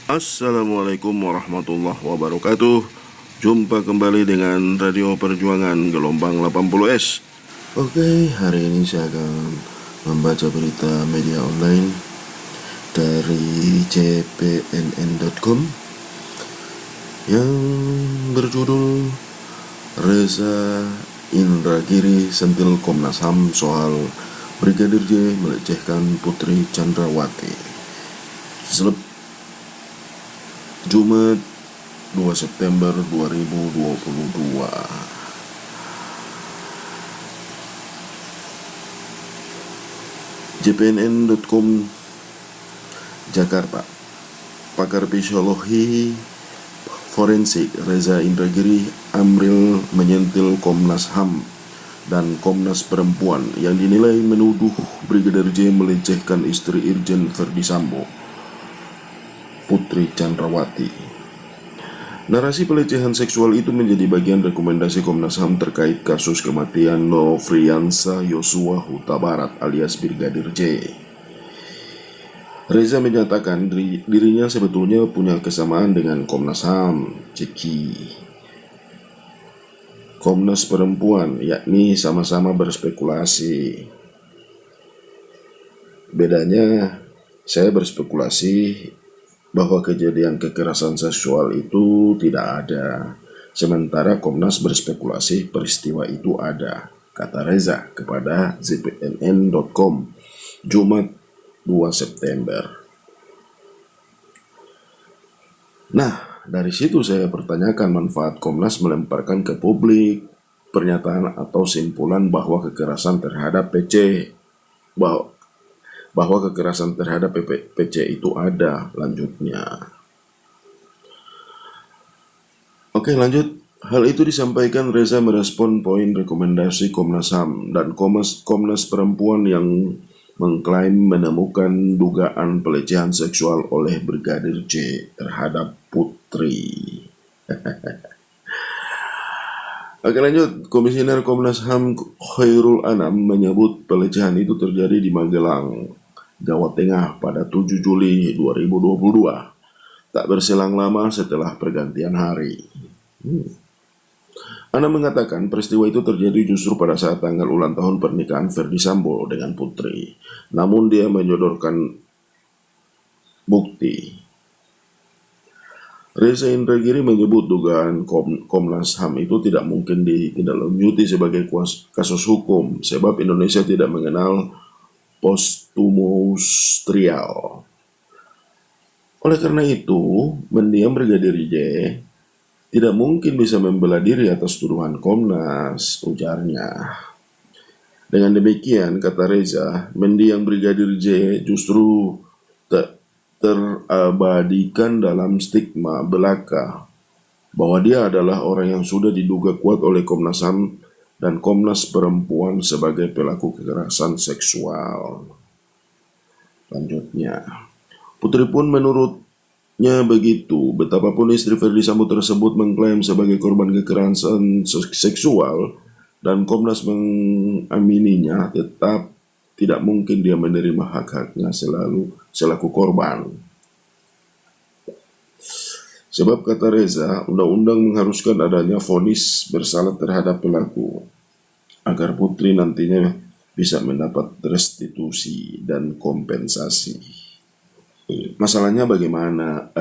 Assalamualaikum warahmatullahi wabarakatuh. Jumpa kembali dengan Radio Perjuangan gelombang 80S. Oke, hari ini saya akan membaca berita media online dari cpnn.com yang berjudul Reza Indragiri sentil Komnas HAM soal Brigadir J melecehkan Putri Chandrawati. Jumat 2 September 2022. jpnn.com Jakarta. Pakar psikologi forensik Reza Indragiri Amril menyentil Komnas HAM dan Komnas Perempuan yang dinilai menuduh Brigadir J melecehkan istri Irjen Verdi Sambo, Putri Chandrawati. Narasi pelecehan seksual itu menjadi bagian rekomendasi Komnas HAM terkait kasus kematian Nofriansah Yosua Huta Barat alias Brigadir J. Reza menyatakan dirinya sebetulnya punya kesamaan dengan Komnas HAM, Komnas Perempuan, yakni sama-sama berspekulasi. Bedanya, saya berspekulasi bahwa kejadian kekerasan seksual itu tidak ada, sementara Komnas berspekulasi peristiwa itu ada, kata Reza kepada cpnn.com Jumat 2 September. Nah, dari situ saya pertanyakan manfaat Komnas melemparkan ke publik pernyataan atau simpulan bahwa kekerasan terhadap PC itu ada. Lanjutnya. Oke, lanjut. Hal itu disampaikan Reza merespon poin rekomendasi Komnas HAM dan Komnas Perempuan yang mengklaim menemukan dugaan pelecehan seksual oleh Brigadir J terhadap Putri. Oke, lanjut. Komisioner Komnas HAM Khairul Anam menyebut pelecehan itu terjadi di Magelang, Jawa Tengah pada 7 Juli 2022, tak berselang lama setelah pergantian hari. Ana mengatakan peristiwa itu terjadi justru pada saat tanggal ulang tahun pernikahan Verdi Sambo dengan Putri. Namun dia menyodorkan bukti. Reza Indragiri menyebut dugaan Komnas HAM itu tidak mungkin ditindaklanjuti sebagai kasus hukum sebab Indonesia tidak mengenal posthumous trial. Oleh karena itu, mendiam Brigadir J tidak mungkin bisa membela diri atas tuduhan Komnas, ujarnya. Dengan demikian, kata Reza, mendiam Brigadir J justru terabadikan dalam stigma belaka bahwa dia adalah orang yang sudah diduga kuat oleh Komnas HAM dan Komnas Perempuan sebagai pelaku kekerasan seksual. Lanjutnya, Putri pun menurutnya begitu, betapapun istri Verdi Sambo tersebut mengklaim sebagai korban kekerasan seksual dan Komnas mengamininya, tetap tidak mungkin dia menerima hak-haknya selaku korban. Sebab kata Reza, undang-undang mengharuskan adanya vonis bersalah terhadap pelaku agar Putri nantinya bisa mendapat restitusi dan kompensasi. Masalahnya bagaimana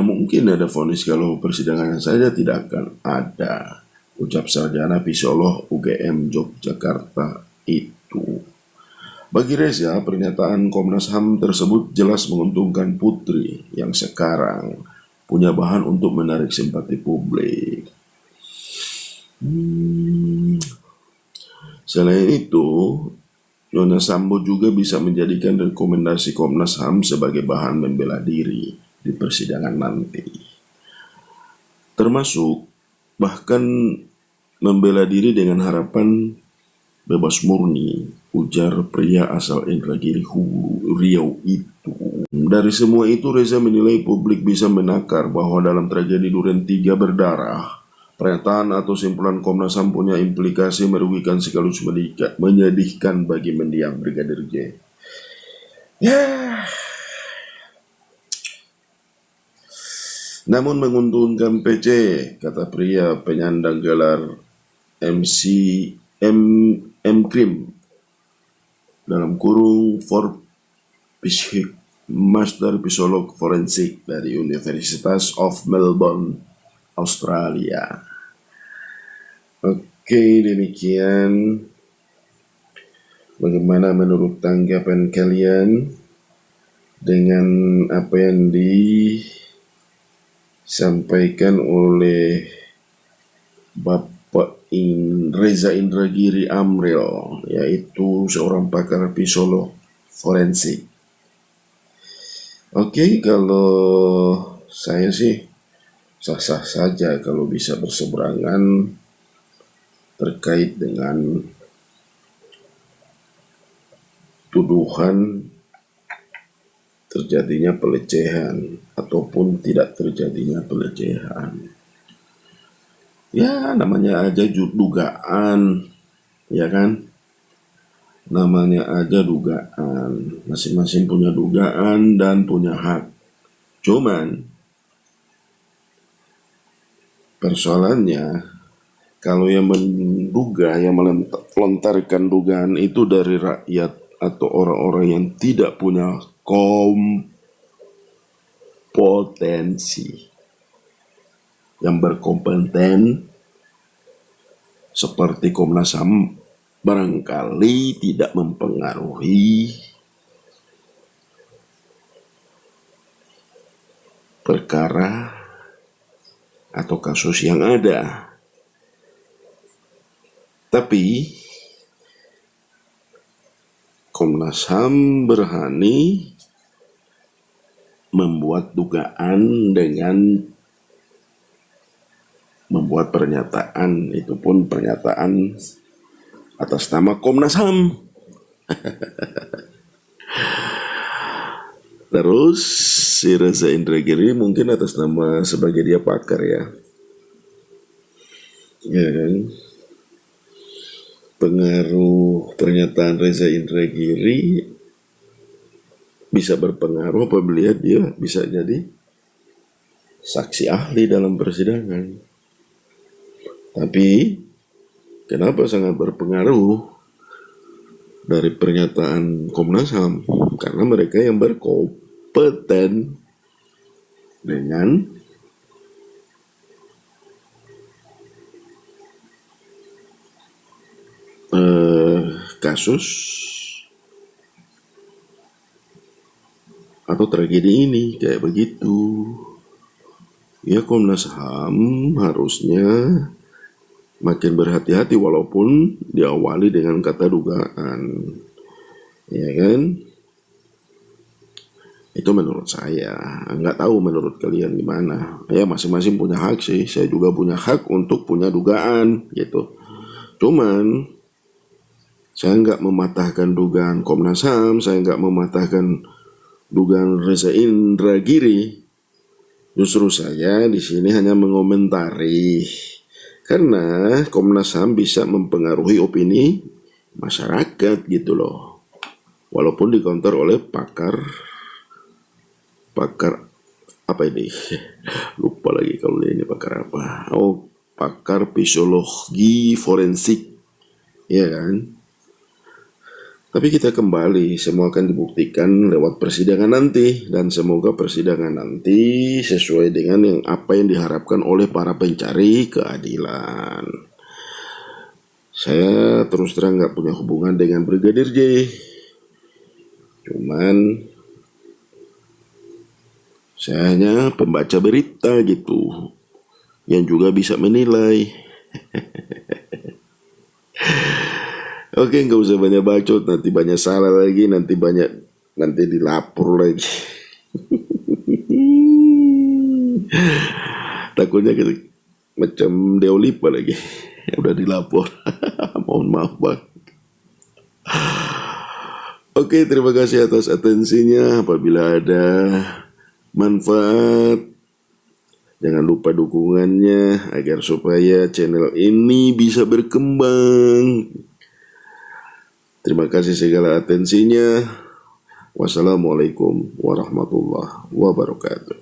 mungkin ada vonis kalau persidangannya saja tidak akan ada, ucap sarjana psikolog UGM Yogyakarta itu. Bagi Reza, pernyataan Komnas HAM tersebut jelas menguntungkan Putri yang sekarang punya bahan untuk menarik simpati publik. Selain itu, Nona Sambo juga bisa menjadikan rekomendasi Komnas HAM sebagai bahan membela diri di persidangan nanti. Termasuk bahkan membela diri dengan harapan bebas murni, ujar pria asal Indragiri Hulu Riau itu. Dari semua itu, Reza menilai publik bisa menakar bahwa dalam tragedi Duren 3 berdarah, pernyataan atau simpulan Komnas HAM punya implikasi merugikan sekaligus menyedihkan bagi mendiang Brigadir J. Ya, Namun menguntungkan PC, kata pria penyandang gelar MC M M Krim dalam kurung for Master Psikolog Forensik dari Universitas of Melbourne, Australia. Oke, demikian. Bagaimana menurut tanggapan kalian dengan apa yang disampaikan oleh Bapak Reza Indragiri Amril, yaitu seorang pakar psikolog forensik? Oke, kalau saya sih sah-sah saja kalau bisa berseberangan terkait dengan tuduhan terjadinya pelecehan ataupun tidak terjadinya pelecehan. Ya, namanya aja dugaan, ya kan? Namanya aja dugaan. Masing-masing punya dugaan dan punya hak. Cuman persoalannya, kalau yang menduga, yang melontarkan dugaan itu dari rakyat atau orang-orang yang tidak punya kompetensi, yang berkompeten seperti Komnas HAM, barangkali tidak mempengaruhi perkara atau kasus yang ada. Tapi Komnas HAM berani membuat dugaan dengan membuat pernyataan, itu pun pernyataan atas nama Komnas HAM. Terus si Reza Indragiri mungkin atas nama sebagai dia pakar ya. Ya kan? Pengaruh pernyataan Reza Indragiri bisa berpengaruh apabila dia bisa jadi saksi ahli dalam persidangan. Tapi kenapa sangat berpengaruh dari pernyataan Komnas HAM? Karena mereka yang berkompeten dengan kasus atau tragedi ini kayak begitu. Ya, Komnas HAM harusnya makin berhati-hati walaupun diawali dengan kata dugaan, ya kan? Itu menurut saya. Nggak tahu menurut kalian gimana. Ya, masing-masing punya hak sih. Saya juga punya hak untuk punya dugaan gitu. Cuman saya nggak mematahkan dugaan Komnas HAM, saya nggak mematahkan dugaan Reza Indragiri. Justru saya di sini hanya mengomentari. Karena Komnas HAM bisa mempengaruhi opini masyarakat gitu loh. Walaupun dikonter oleh pakar apa ini? Lupa lagi kalau ini pakar apa. Oh, pakar psikologi forensik. Ya kan? Tapi kita kembali, semua akan dibuktikan lewat persidangan nanti. Dan semoga persidangan nanti sesuai dengan apa yang diharapkan oleh para pencari keadilan. Saya terus terang gak punya hubungan dengan Brigadir J. Cuman saya hanya pembaca berita gitu, yang juga bisa menilai. Oke, nggak usah banyak bacot, nanti banyak salah lagi, nanti dilapor lagi. Takutnya gitu, macam Deolipa lagi, udah dilapor. Mohon maaf bang. Oke, terima kasih atas atensinya. Apabila ada manfaat, jangan lupa dukungannya agar supaya channel ini bisa berkembang. Terima kasih segala atensinya. Wassalamualaikum warahmatullahi wabarakatuh.